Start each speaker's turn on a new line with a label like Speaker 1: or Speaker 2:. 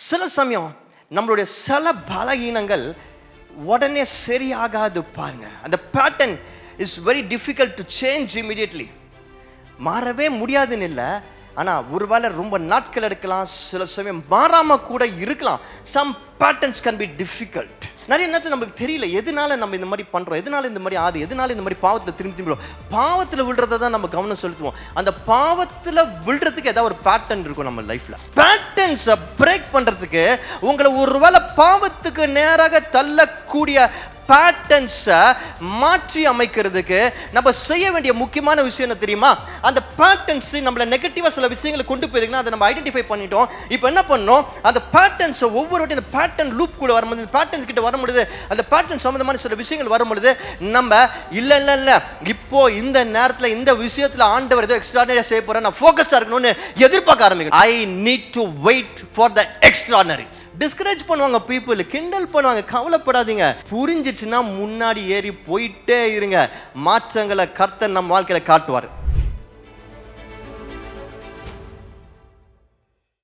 Speaker 1: சில சமயம் நம்மளுடைய சில பலகீனங்கள் உடனே சரியாகாது பாருங்க. அந்த pattern is very difficult to change immediately. மாறவே முடியாதுன்னு இல்லை, ஆனால் ஒருவேளை ரொம்ப நாட்கள் எடுக்கலாம், சில சமயம் மாறாமல் கூட இருக்கலாம். Some patterns can be difficult. நிறைய நேரத்தில் நம்மளுக்கு தெரியல எதனால நம்ம இந்த மாதிரி பண்ணுறோம், எதனால இந்த மாதிரி எதனால இந்த மாதிரி பாவத்தில் திரும்பி பாவத்தில் விழுறதை தான் நம்ம கவனம் செலுத்துவோம். அந்த பாவத்தில் விழுறதுக்கு ஏதாவது ஒரு பேட்டர்ன் இருக்கும் நம்ம லைஃப்பில். பேட்டர்ன்ஸை பிரேக் பண்ணுறதுக்கு உங்களை ஒருவேளை பாவத்துக்கு நேராக தள்ளக்கூடிய பேட்டர்ன்ஸை மாற்றி அமைக்கிறதுக்கு நம்ம செய்ய வேண்டிய முக்கியமான விஷயம் என்ன தெரியுமா? அந்த பேட்டர்ன்ஸ் நம்மளை நெகட்டிவாக சில விஷயங்களை கொண்டு போயிருக்குன்னா அதை நம்ம ஐடென்டிஃபை பண்ணிட்டோம். இப்போ என்ன பண்ணோம், அந்த பேட்டர்ன்ஸை ஒவ்வொரு வாட்டி அந்த பேட்டர்ன் லூப் கூட வரும்போது, இந்த பேட்டர்ன் கிட்ட வரும்பொழுது, அந்த பேட்டர்ன் சம்மந்தமான சில விஷயங்கள் வரும்பொழுது நம்ம இல்லை இப்போ இந்த நேரத்தில் இந்த விஷயத்தில் ஆண்டவர் ஏதோ எக்ஸ்ட்ரானரியாக செய்ய போகிறேன், நான் ஃபோக்கஸாக இருக்கணும்னு எதிர்பார்க்க ஆரம்பிக்கும். I need to wait for the extraordinary. Discourage பண்ணுவாங்க, பீப்புள் கிண்டல் பண்ணுவாங்க. கவலைப்படாதீங்க, புரிஞ்சிச்சுன்னா முன்னாடி ஏறி போயிட்டே இருங்க. மாற்றங்களை கர்த்தர் நம்ம வாழ்க்கையில காட்டுவார்.